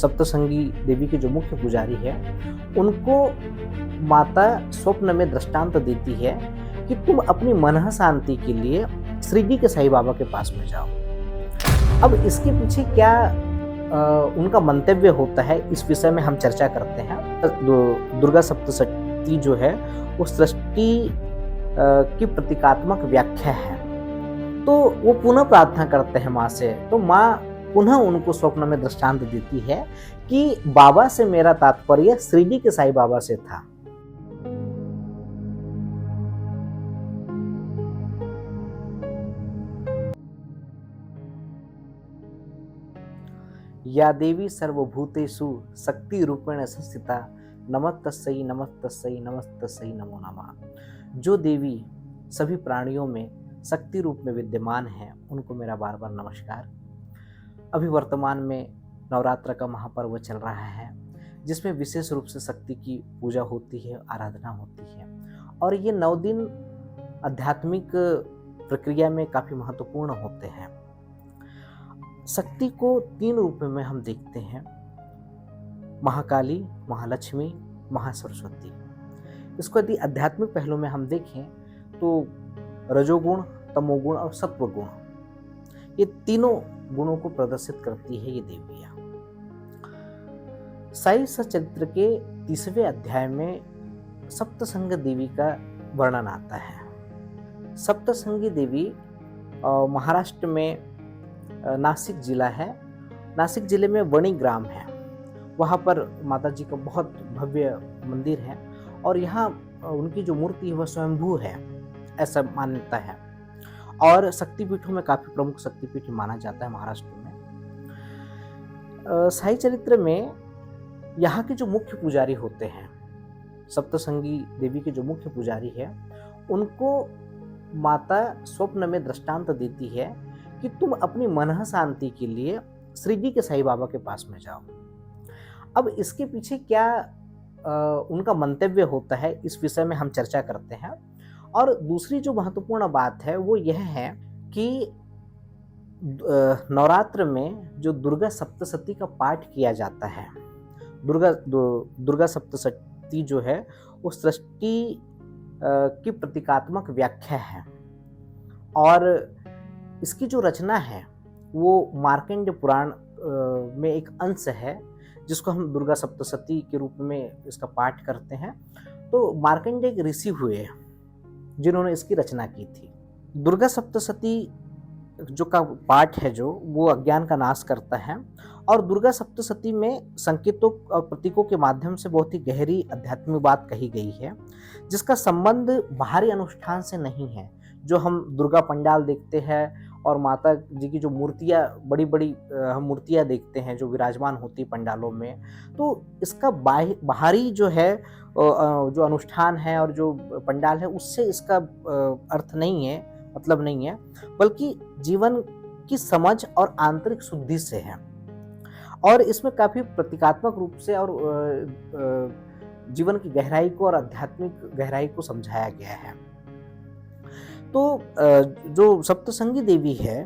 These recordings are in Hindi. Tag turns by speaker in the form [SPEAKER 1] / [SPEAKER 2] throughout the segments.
[SPEAKER 1] सप्तसंगी देवी के जो मुख्य पुजारी है, उनको माता स्वप्न में दृष्टांत देती है कि तुम अपनी मन शांति के लिए शिरडी के साईं बाबा के पास में जाओ। अब इसके पीछे क्या उनका मंतव्य होता है, इस विषय में हम चर्चा करते हैं। दुर्गा सप्तशती जो है वो सृष्टि की प्रतीकात्मक व्याख्या है। तो वो पुनः प्रार्थना करते हैं माँ से, तो माँ पुनः उनको स्वप्न में दृष्टांत देती है कि बाबा से मेरा तात्पर्य शिरडी के साईं बाबा से था। या देवी सर्वभूतेषु शक्ति रूपेण संस्थिता नमस्तस्यै नमस्तस्यै नमस्तस्यै नमो नमः। जो देवी सभी प्राणियों में शक्ति रूप में विद्यमान है, उनको मेरा बार बार नमस्कार। अभी वर्तमान में नवरात्र का महापर्व चल रहा है, जिसमें विशेष रूप से शक्ति की पूजा होती है, आराधना होती है, और ये 9 दिन आध्यात्मिक प्रक्रिया में काफ़ी महत्वपूर्ण होते हैं। शक्ति को 3 रूप में हम देखते हैं, महाकाली, महालक्ष्मी, महासरस्वती। इसको यदि आध्यात्मिक पहलू में हम देखें तो रजोगुण, तमोगुण और सत्वगुण, ये तीनों गुणों को प्रदर्शित करती है ये देवियाँ। साई सचरित्र के 30वें अध्याय में सप्तसंग देवी का वर्णन आता है। सप्तसंगी देवी महाराष्ट्र में नासिक जिला है, नासिक जिले में वणी ग्राम है। वहाँ पर माता जी का बहुत भव्य मंदिर है और यहाँ उनकी जो मूर्ति है वह स्वयंभू है, ऐसा मान्यता है। और शक्तिपीठों में काफ़ी प्रमुख शक्तिपीठ माना जाता है महाराष्ट्र में। साई चरित्र में यहाँ के जो मुख्य पुजारी होते हैं, सप्तसंगी देवी के जो मुख्य पुजारी है, उनको माता स्वप्न में दृष्टांत देती है कि तुम अपनी मन शांति के लिए शिरडी के साईं बाबा के पास में जाओ। अब इसके पीछे क्या उनका मंतव्य होता है, इस विषय में हम चर्चा करते हैं। और दूसरी जो महत्वपूर्ण बात है वो यह है कि नवरात्र में जो दुर्गा सप्तशती का पाठ किया जाता है, दुर्गा सप्तशती जो है वो सृष्टि की प्रतीकात्मक व्याख्या है। और इसकी जो रचना है वो मार्कंडेय पुराण में एक अंश है, जिसको हम दुर्गा सप्तशती के रूप में इसका पाठ करते हैं। तो मार्कंडेय एक ऋषि हुए जिन्होंने इसकी रचना की थी। दुर्गा सप्तशती जो का पाठ है जो वो अज्ञान का नाश करता है, और दुर्गा सप्तशती में संकेतों और प्रतीकों के माध्यम से बहुत ही गहरी आध्यात्मिक बात कही गई है, जिसका संबंध बाहरी अनुष्ठान से नहीं है। जो हम दुर्गा पंडाल देखते हैं और माता जी की जो मूर्तियाँ, बड़ी बड़ी हम मूर्तियाँ देखते हैं जो विराजमान होती पंडालों में, तो इसका बाहरी जो है जो अनुष्ठान है और जो पंडाल है, उससे इसका अर्थ नहीं है, मतलब नहीं है, बल्कि जीवन की समझ और आंतरिक शुद्धि से है। और इसमें काफ़ी प्रतीकात्मक रूप से और जीवन की गहराई को और आध्यात्मिक गहराई को समझाया गया है। तो जो सप्तसंगी देवी है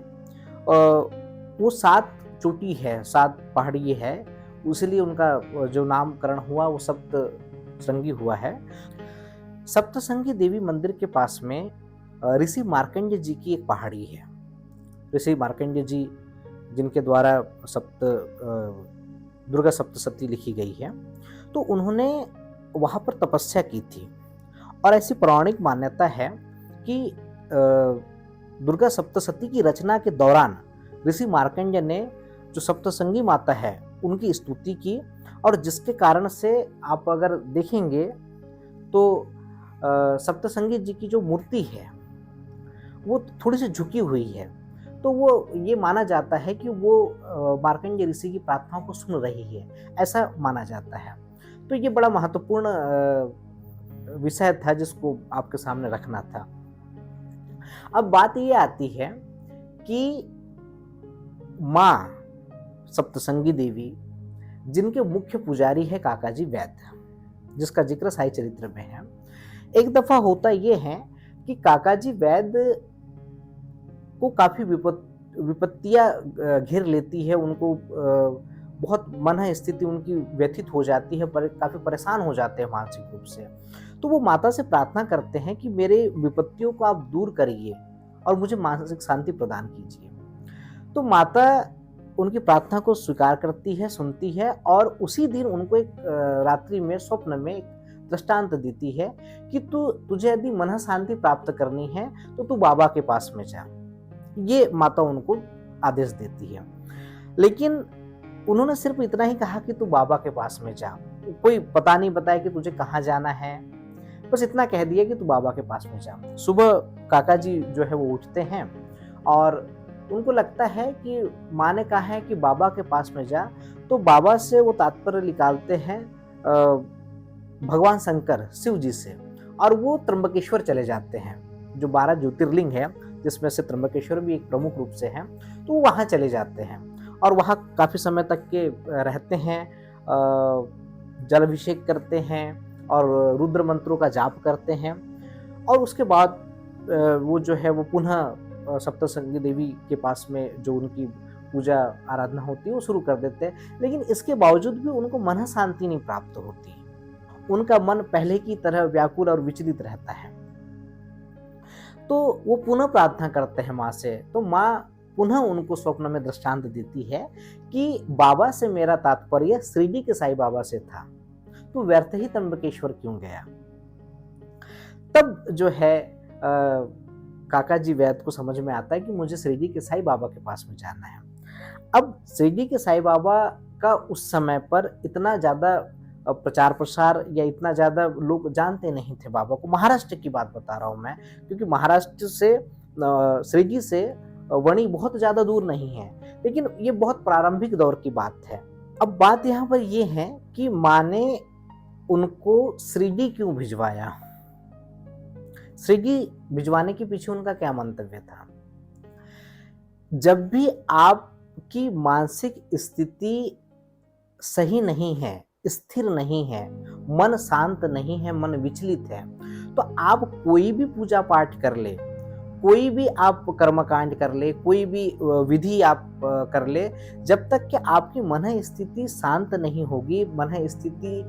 [SPEAKER 1] वो 7 चोटी है, 7 पहाड़ी है, इसलिए उनका जो नामकरण हुआ वो सप्तसंगी हुआ है। सप्तसंगी देवी मंदिर के पास में ऋषि मार्कंडेय जी की एक पहाड़ी है। ऋषि मार्कंडेय जी जिनके द्वारा दुर्गा सप्तशती लिखी गई है, तो उन्होंने वहाँ पर तपस्या की थी। और ऐसी पौराणिक मान्यता है कि दुर्गा सप्तशती की रचना के दौरान ऋषि मार्कंडेय ने जो सप्तसंगी माता है उनकी स्तुति की, और जिसके कारण से आप अगर देखेंगे तो सप्तसंगी जी की जो मूर्ति है वो थोड़ी सी झुकी हुई है। तो वो ये माना जाता है कि वो मार्कंडेय ऋषि की प्रार्थनाओं को सुन रही है, ऐसा माना जाता है। तो ये बड़ा महत्वपूर्ण विषय था जिसको आपके सामने रखना था। अब बात ये आती है कि माँ सप्तसंगी देवी, जिनके मुख्य पुजारी है काकाजी वैद्य, जिसका जिक्र साई चरित्र में है। एक दफा होता ये है कि काकाजी वैद्य को काफी विपत्तियां घेर लेती है, उनको बहुत मन स्थिति उनकी व्यथित हो जाती है, काफ़ी परेशान हो जाते हैं मानसिक रूप से। तो वो माता से प्रार्थना करते हैं कि मेरे विपत्तियों को आप दूर करिए और मुझे मानसिक शांति प्रदान कीजिए। तो माता उनकी प्रार्थना को स्वीकार करती है, सुनती है और उसी दिन उनको एक रात्रि में स्वप्न में एक दृष्टांत देती है कि तुझे यदि मन शांति प्राप्त करनी है तो तू बाबा के पास में जा। ये माता उनको आदेश देती है। लेकिन उन्होंने सिर्फ इतना ही कहा कि तू बाबा के पास में जा। कोई पता नहीं बताया कि तुझे कहाँ जाना है, बस इतना कह दिया कि तू बाबा के पास में जा। सुबह काका जी जो है वो उठते हैं और उनको लगता है कि माँ ने कहा है कि बाबा के पास में जा, तो बाबा से वो तात्पर्य निकालते हैं भगवान शंकर शिव जी से, और वो त्र्यंबकेश्वर चले जाते हैं, जो 12 ज्योतिर्लिंग है जिसमें से त्र्यंबकेश्वर भी एक प्रमुख रूप से है। तो वो वहाँ चले जाते हैं और वहाँ काफ़ी समय तक के रहते हैं, जल अभिषेक करते हैं और रुद्र मंत्रों का जाप करते हैं। और उसके बाद वो जो है वो पुनः सप्तसंगी देवी के पास में जो उनकी पूजा आराधना होती है वो शुरू कर देते हैं। लेकिन इसके बावजूद भी उनको मन शांति नहीं प्राप्त होती। उनका मन पहले की तरह व्याकुल और विचलित रहता है। तो वो पुनः प्रार्थना करते हैं माँ से। तो माँ पुनः उनको स्वप्न में दृष्टांत देती है कि बाबा से मेरा तात्पर्य शिरडी के साईं बाबा से था, तो व्यर्थ ही त्र्यंबकेश्वर क्यों गया। तब जो है काका जी वैद्य को समझ में आता है कि मुझे शिरडी के साईं बाबा के पास में जाना है। अब शिरडी के साईं बाबा का उस समय पर इतना ज़्यादा प्रचार प्रसार या इतना ज़्यादा लोग जानते नहीं थे बाबा को। महाराष्ट्र की बात बता रहा हूँ मैं, क्योंकि महाराष्ट्र से शिरडी से वणी बहुत ज़्यादा दूर नहीं है, लेकिन ये बहुत प्रारंभिक दौर की बात है। अब बात यहाँ पर ये है कि माँ ने उनको शिरडी क्यों भिजवाया, शिरडी भिजवाने के पीछे उनका क्या मंतव्य था। जब भी आपकी मानसिक स्थिति सही नहीं है, स्थिर नहीं है, मन शांत नहीं है, मन विचलित है, तो आप कोई भी पूजा पाठ कर ले, कोई भी आप कर्मकांड कर ले, कोई भी विधि आप कर ले, जब तक कि आपकी मन स्थिति शांत नहीं होगी, मन स्थिति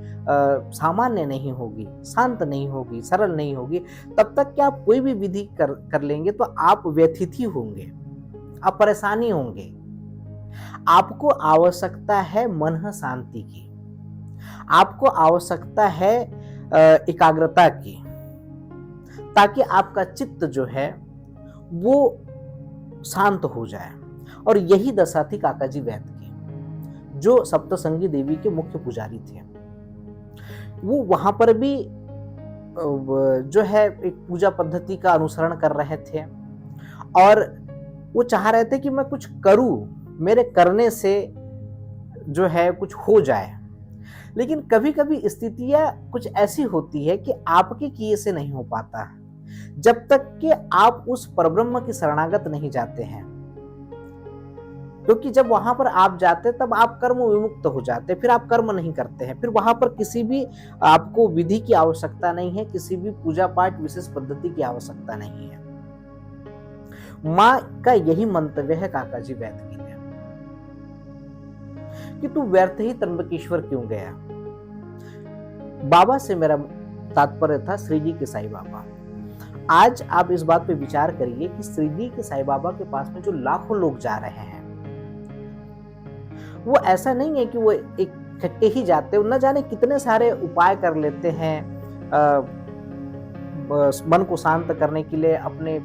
[SPEAKER 1] सामान्य नहीं होगी, शांत नहीं होगी, सरल नहीं होगी, तब तक कि आप कोई भी विधि कर लेंगे तो आप व्यथित ही होंगे, आप परेशानी होंगे। आपको आवश्यकता है मन शांति की, आपको आवश्यकता है एकाग्रता की, ताकि आपका चित्त जो है वो शांत हो जाए। और यही दशा थी काका जी वैद्य की, जो सप्तसंगी देवी के मुख्य पुजारी थे। वो वहां पर भी जो है एक पूजा पद्धति का अनुसरण कर रहे थे और वो चाह रहे थे कि मैं कुछ करूं, मेरे करने से जो है कुछ हो जाए। लेकिन कभी कभी स्थितियां कुछ ऐसी होती है कि आपके किए से नहीं हो पाता, जब तक कि आप उस परब्रह्म की शरणागत नहीं जाते हैं। क्योंकि जब वहां पर आप जाते तब आप कर्म विमुक्त हो जाते, फिर आप कर्म नहीं करते हैं, फिर वहां पर किसी भी आपको विधि की आवश्यकता नहीं है, किसी भी पूजा पाठ विशेष पद्धति की आवश्यकता नहीं है। माँ का यही मंतव्य है काका जी वैद्य के लिए कि तू व्यर्थ ही त्र्यंबकेश्वर क्यों गया। बाबा से मेरा तात्पर्य था शिरडी के साईं बाबा। आज आप इस बात पे विचार करिए कि शिरडी के साईं बाबा के पास में जो लाखों लोग जा रहे हैं, वो ऐसा नहीं है कि वो इकट्ठे ही जाते हैं, न जाने कितने सारे उपाय कर लेते हैं मन को शांत करने के लिए, अपने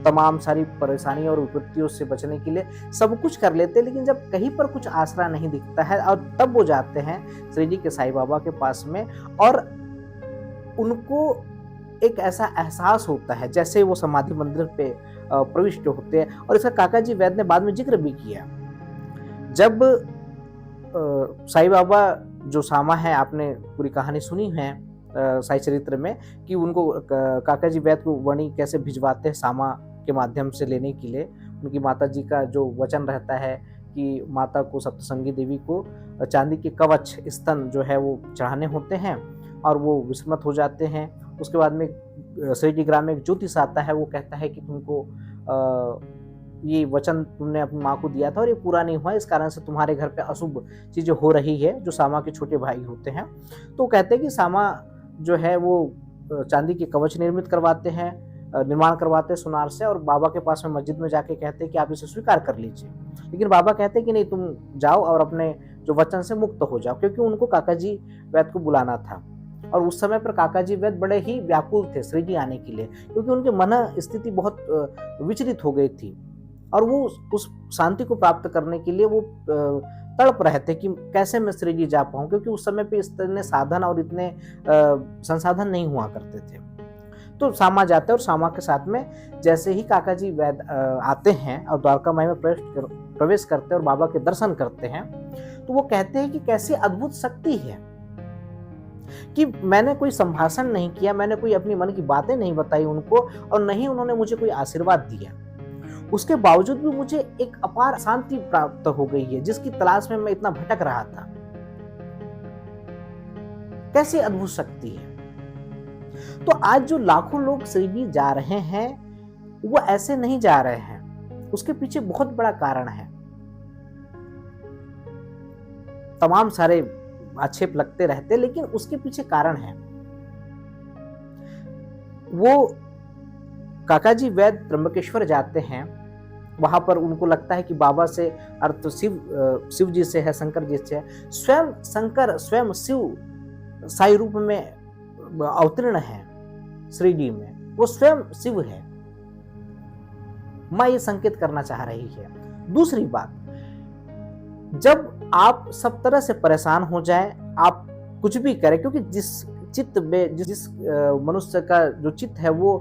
[SPEAKER 1] तमाम सारी परेशानियों और विपत्तियों से बचने के लिए सब कुछ कर लेते हैं। लेकिन जब कहीं पर कुछ आसरा नहीं दिखता है और तब वो जाते हैं शिरडी के साईं बाबा के पास में, और उनको एक ऐसा एहसास होता है जैसे वो समाधि मंदिर पे प्रविष्ट होते हैं। और इसका काका जी वैद्य ने बाद में जिक्र भी किया। जब साईं बाबा जो सामा है, आपने पूरी कहानी सुनी है साई चरित्र में, कि उनको काका जी वैद्य को वणी कैसे भिजवाते हैं सामा के माध्यम से लेने के लिए। उनकी माता जी का जो वचन रहता है कि माता को, सप्तसंगी देवी को चांदी के कवच स्तन जो है वो चढ़ाने होते हैं और वो विस्मृत हो जाते हैं। उसके बाद में शिरडी ग्राम में एक ज्योतिष आता है, वो कहता है कि तुमको ये वचन तुमने अपनी माँ को दिया था और ये पूरा नहीं हुआ, इस कारण से तुम्हारे घर पे अशुभ चीज़ें हो रही है, जो सामा के छोटे भाई होते हैं। तो कहते हैं कि सामा जो है वो चांदी के कवच निर्मित करवाते हैं, निर्माण करवाते हैं सुनार से, और बाबा के पास में मस्जिद में जाके कहते हैं कि आप इसे स्वीकार कर लीजिए। लेकिन बाबा कहते हैं कि नहीं, तुम जाओ और अपने जो वचन से मुक्त हो जाओ, क्योंकि उनको काका जी वैद्य को बुलाना था। और उस समय पर काका जी वैद्य बड़े ही व्याकुल थे श्री जी आने के लिए, क्योंकि उनकी मन स्थिति बहुत विचलित हो गई थी, और वो उस शांति को प्राप्त करने के लिए वो तड़प रहे थे कि कैसे मैं श्री जी जा पाऊँ, क्योंकि उस समय पे इतने साधन और इतने संसाधन नहीं हुआ करते थे। तो सामा जाते हैं, और सामा के साथ में जैसे ही काका जी वैद्य आते हैं और द्वारका माई में प्रवेश करते हैं और बाबा के दर्शन करते हैं, तो वो कहते हैं कि कैसी अद्भुत शक्ति है कि मैंने कोई संभाषण नहीं किया, मैंने कोई अपनी मन की बातें नहीं बताई उनको, और नहीं उन्होंने मुझे कोई आशीर्वाद दिया। उसके बावजूद भी मुझे एक अपार शांति प्राप्त हो गई है, जिसकी तलाश में मैं इतना भटक रहा था। कैसी अद्भुत शक्ति है। तो आज जो लाखों लोग श्री जी जा रहे हैं, वो ऐसे नहीं जा रहे हैं, उसके पीछे बहुत बड़ा कारण है। तमाम सारे आक्षेप लगते रहते, लेकिन उसके पीछे कारण है। वो काका जी वैद्य त्र्यंबकेश्वर जाते हैं, वहां पर उनको लगता है कि बाबा से अर्थ शिव जी से है, शंकर जी से है। स्वयं शंकर, स्वयं शिव साई रूप में अवतीर्ण है श्री जी में, वो स्वयं शिव है। माँ ये संकेत करना चाह रही है। दूसरी बात, जब आप सब तरह से परेशान हो जाए, आप कुछ भी करें, क्योंकि जिस चित्त में जिस मनुष्य का जो चित्त है वो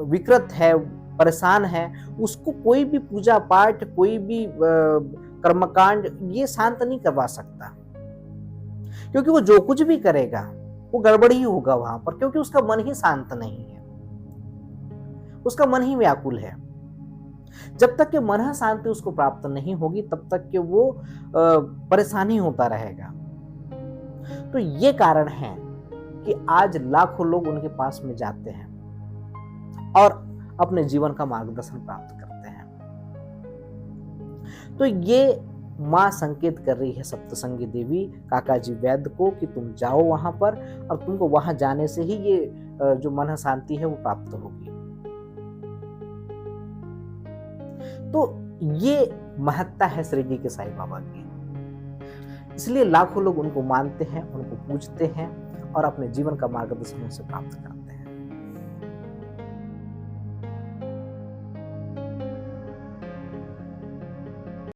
[SPEAKER 1] विकृत है, परेशान है, उसको कोई भी पूजा पाठ, कोई भी कर्मकांड ये शांत नहीं करवा सकता, क्योंकि वो जो कुछ भी करेगा वो गड़बड़ ही होगा वहां पर, क्योंकि उसका मन ही शांत नहीं है, उसका मन ही व्याकुल है। जब तक कि मन शांति उसको प्राप्त नहीं होगी, तब तक कि वो परेशानी होता रहेगा। तो ये कारण है कि आज लाखों लोग उनके पास में जाते हैं और अपने जीवन का मार्गदर्शन प्राप्त करते हैं। तो ये माँ संकेत कर रही है सप्तसंगी देवी काका जी वैद्य को कि तुम जाओ वहां पर, और तुमको वहां जाने से ही ये जो मन शांति है वो प्राप्त होगी। तो ये महत्ता है श्री जी के साईं बाबा की, इसलिए लाखों लोग उनको मानते हैं, उनको पूजते हैं और अपने जीवन का मार्गदर्शन उनसे प्राप्त करते हैं।